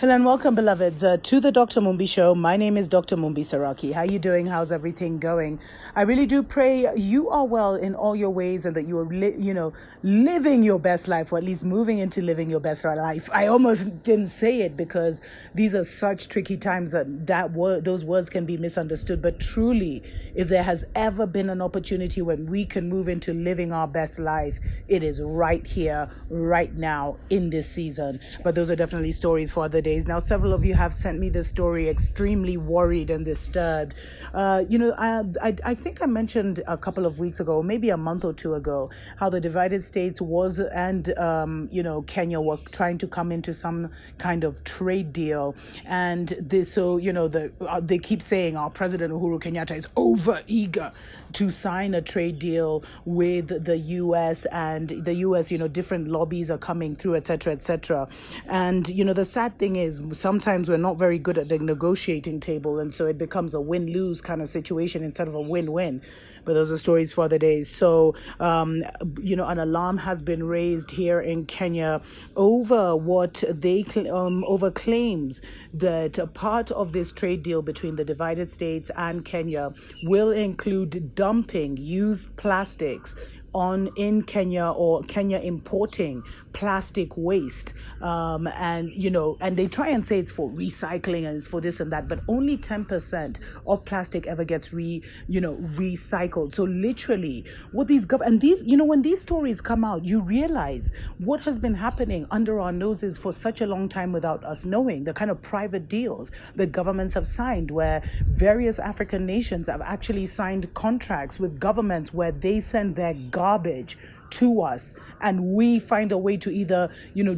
Hello and welcome, beloveds, to the Dr. Mumbi Show. My name is Dr. MumbiSeraki. How are you doing? How's everything going? I really do pray you are well in all your ways and that you are, living your best life, or at least moving into living your best life. I almost didn't say it because these are such tricky times those words can be misunderstood. But truly, if there has ever been an opportunity when we can move into living our best life, it is right here, right now, in this season. But those are definitely stories for other days. Now, several of you have sent me this story, extremely worried and disturbed. I think I mentioned a couple of weeks ago, maybe a month or two ago, how the divided states and Kenya were trying to come into some kind of trade deal. And they keep saying our President Uhuru Kenyatta is over eager to sign a trade deal with the U.S. and the U.S., different lobbies are coming through, etc., etc. And, the sad thing is sometimes we're not very good at the negotiating table. And so it becomes a win-lose kind of situation instead of a win-win. But those are stories for other days. So, an alarm has been raised here in Kenya over what over claims that a part of this trade deal between the divided states and Kenya will include dumping used plastics in Kenya, or Kenya importing plastic waste, and they try and say it's for recycling and it's for this and that, but only 10% of plastic ever gets recycled. So literally, what when these stories come out, you realize what has been happening under our noses for such a long time without us knowing. The kind of private deals that governments have signed, where various African nations have actually signed contracts with governments where they send their garbage to us, and we find a way to either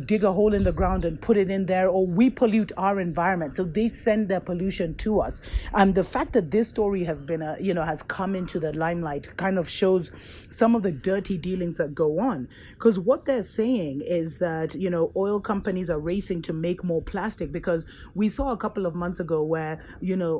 dig a hole in the ground and put it in there, or we pollute our environment, so they send their pollution to us. And the fact that this story has been has come into the limelight kind of shows some of the dirty dealings that go on, because what they're saying is that oil companies are racing to make more plastic, because we saw a couple of months ago where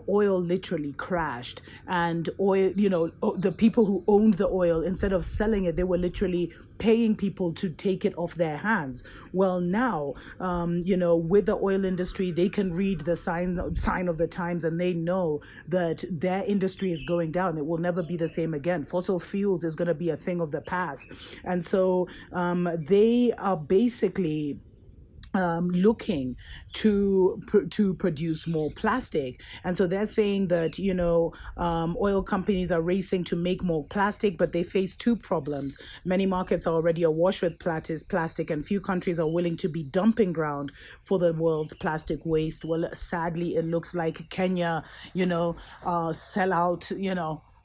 oil literally crashed, and the people who owned the oil, instead of selling it, they were literally paying people to take it off their hands. Well, now, with the oil industry, they can read the sign of the times, and they know that their industry is going down. It will never be the same again. Fossil fuels is going to be a thing of the past. And so they are basically looking to produce more plastic. And so they're saying that oil companies are racing to make more plastic, but they face two problems. Many markets are already awash with plastic, and few countries are willing to be dumping ground for the world's plastic waste. Well, sadly, it looks like Kenya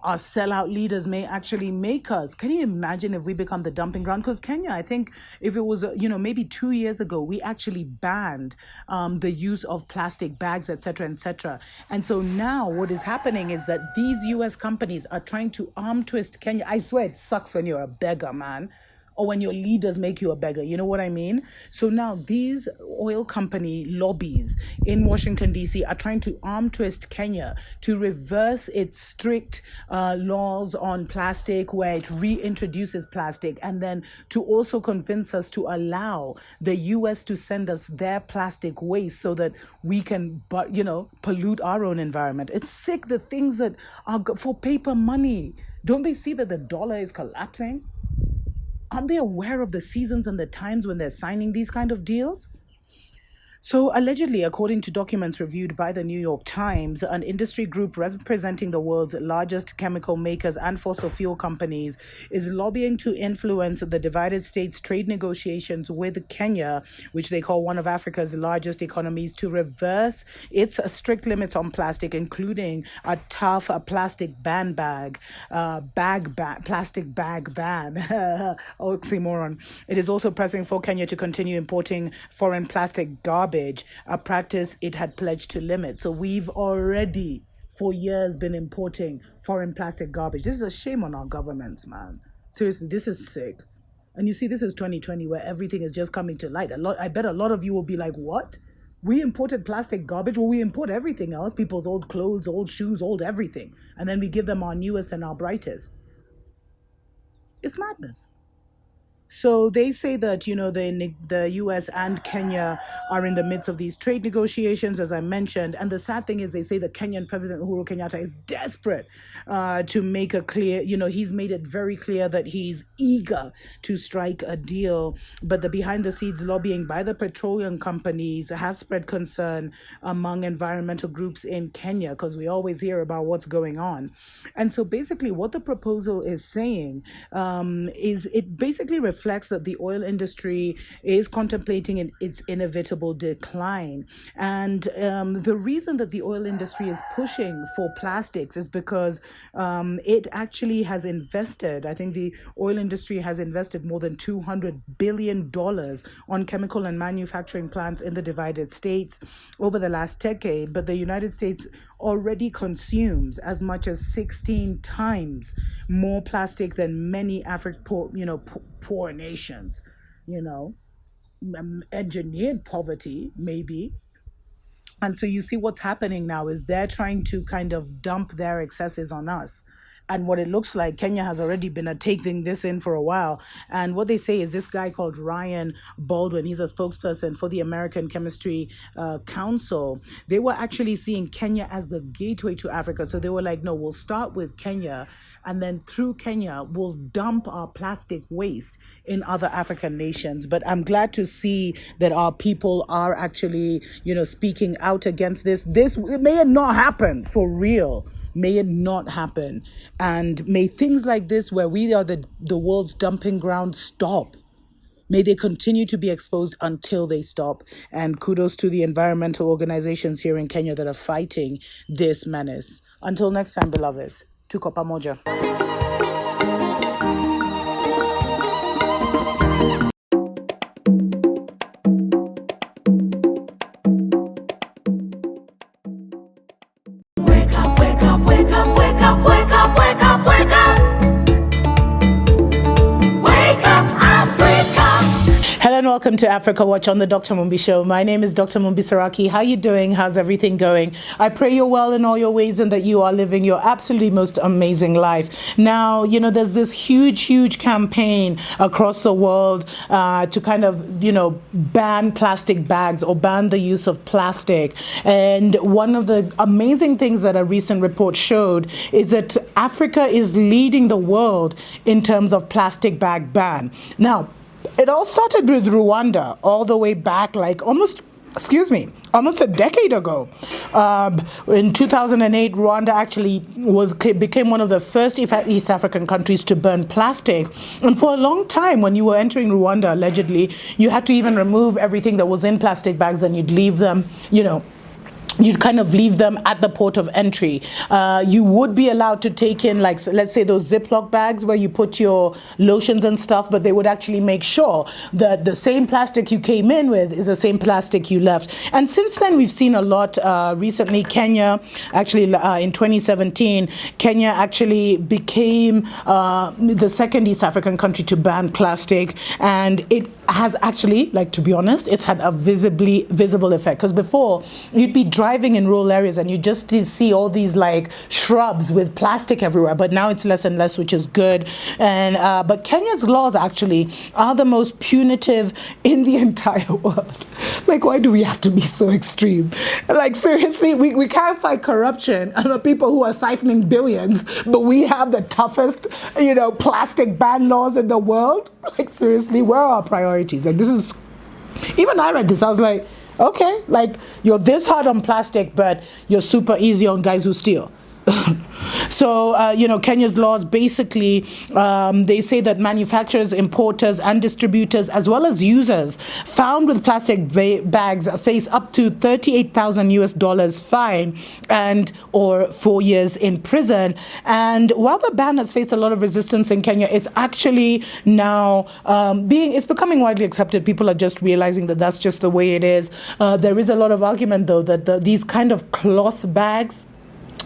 our sellout leaders may actually make us. Can you imagine if we become the dumping ground? Because Kenya, I think if it was, maybe 2 years ago, we actually banned the use of plastic bags, etc., etc. And so now what is happening is that these U.S. companies are trying to arm twist Kenya. I swear it sucks when you're a beggar, man. Or when your leaders make you a beggar, you know what I mean? So now these oil company lobbies in Washington, D.C. are trying to arm twist Kenya to reverse its strict laws on plastic, where it reintroduces plastic, and then to also convince us to allow the U.S. to send us their plastic waste so that we can, pollute our own environment. It's sick, the things that are for paper money. Don't they see that the dollar is collapsing? Aren't they aware of the seasons and the times when they're signing these kind of deals? So allegedly, according to documents reviewed by the New York Times, an industry group representing the world's largest chemical makers and fossil fuel companies is lobbying to influence the divided states' trade negotiations with Kenya, which they call one of Africa's largest economies, to reverse its strict limits on plastic, including a tough plastic plastic bag ban. Oxymoron. It is also pressing for Kenya to continue importing foreign plastic garbage, a practice it had pledged to limit. So we've already, for years, been importing foreign plastic garbage. This is a shame on our governments, man. Seriously, this is sick. And you see, this is 2020, where everything is just coming to light. I bet a lot of you will be like, what? We imported plastic garbage? Well, we import everything else. People's old clothes, old shoes, old everything. And then we give them our newest and our brightest. It's madness. So they say that, the US and Kenya are in the midst of these trade negotiations, as I mentioned. And the sad thing is, they say the Kenyan President Uhuru Kenyatta is desperate to make a clear, he's made it very clear that he's eager to strike a deal. But the behind the scenes lobbying by the petroleum companies has spread concern among environmental groups in Kenya, because we always hear about what's going on. And so basically, what the proposal is saying is it basically reflects that the oil industry is contemplating its inevitable decline. And the reason that the oil industry is pushing for plastics is because it actually has invested, I think the oil industry has invested more than $200 billion on chemical and manufacturing plants in the divided states over the last decade. But the United States already consumes as much as 16 times more plastic than many poor nations, engineered poverty, maybe. And so you see what's happening now is they're trying to kind of dump their excesses on us. And what it looks like, Kenya has already been taking this in for a while. And what they say is this guy called Ryan Baldwin, he's a spokesperson for the American Chemistry Council. They were actually seeing Kenya as the gateway to Africa. So they were like, no, we'll start with Kenya. And then through Kenya, we'll dump our plastic waste in other African nations. But I'm glad to see that our people are actually, speaking out against this. May it not happen for real. May it not happen. And may things like this, where we are the world's dumping ground, stop. May they continue to be exposed until they stop. And kudos to the environmental organizations here in Kenya that are fighting this menace. Until next time, beloved. Tuko pamoja. Wake up, wake up, wake up, wake up, wake up, wake up, wake up. Wake up, Africa. Hello and welcome to Africa Watch on the Dr. Mumbi Show. My name is Dr.MumbiSeraki. How you doing? How's everything going? I pray you're well in all your ways and that you are living your absolutely most amazing life. Now, there's this huge campaign across the world to kind of, ban plastic bags or ban the use of plastic. And one of the amazing things that a recent report showed is that Africa is leading the world in terms of plastic bag ban. Now, it all started with Rwanda all the way back, like almost a decade ago. In 2008, Rwanda actually became one of the first East African countries to burn plastic. And for a long time, when you were entering Rwanda, allegedly, you had to even remove everything that was in plastic bags and you'd leave them, you'd kind of leave them at the port of entry. You would be allowed to take in, like, let's say those Ziploc bags where you put your lotions and stuff, but they would actually make sure that the same plastic you came in with is the same plastic you left. And since then, we've seen a lot. Recently, Kenya, actually in 2017, Kenya actually became the second East African country to ban plastic. And it has actually, to be honest, it's had a visible effect. Because before, you'd be driving in rural areas and you just see all these shrubs with plastic everywhere, but now it's less and less, which is good. And but Kenya's laws actually are the most punitive in the entire world. Why do we have to be so extreme? Seriously, we can't fight corruption and the people who are siphoning billions, but we have the toughest, plastic ban laws in the world. Seriously, where are our priorities? This is, even I read this, I was like, okay, you're this hard on plastic, but you're super easy on guys who steal. So, Kenya's laws basically, they say that manufacturers, importers, and distributors, as well as users found with plastic bags face up to $38,000 fine or 4 years in prison. And while the ban has faced a lot of resistance in Kenya, it's actually now it's becoming widely accepted. People are just realizing that that's just the way it is. There is a lot of argument, though, that these kind of cloth bags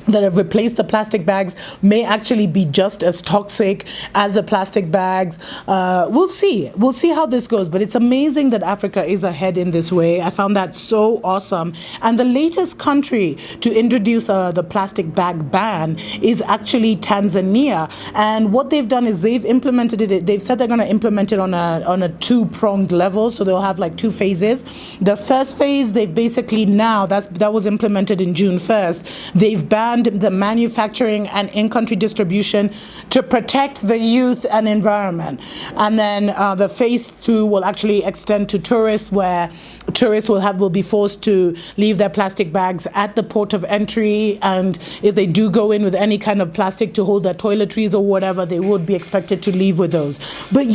that have replaced the plastic bags may actually be just as toxic as the plastic bags. We'll see how this goes, but it's amazing that Africa is ahead in this way. I found that so awesome. And the latest country to introduce the plastic bag ban is actually Tanzania. And what they've done is they've implemented it. They've said they're going to implement it on a two-pronged level, so they'll have like two phases. The first phase, they've basically now, that was implemented in June 1st, they've banned the manufacturing and in-country distribution to protect the youth and environment. And then the phase 2 will actually extend to tourists, where tourists will be forced to leave their plastic bags at the port of entry, and if they do go in with any kind of plastic to hold their toiletries or whatever, they would be expected to leave with those. But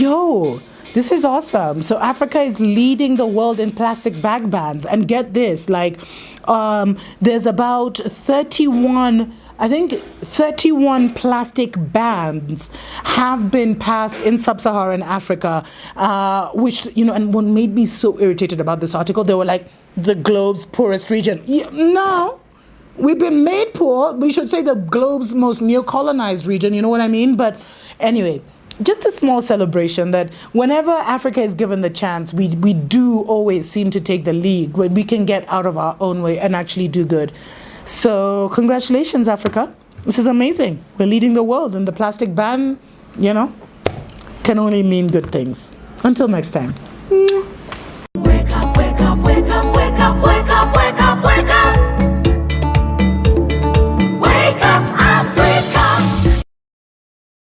this is awesome. So Africa is leading the world in plastic bag bans. And get this, there's about 31 plastic bans have been passed in sub-Saharan Africa, which, and what made me so irritated about this article, they were like, the globe's poorest region. No, we've been made poor. We should say the globe's most neo-colonized region, you know what I mean? But anyway, just a small celebration that whenever Africa is given the chance, we do always seem to take the lead when we can get out of our own way and actually do good. So congratulations, Africa. This is amazing. We're leading the world, and the plastic ban, can only mean good things. Until next time.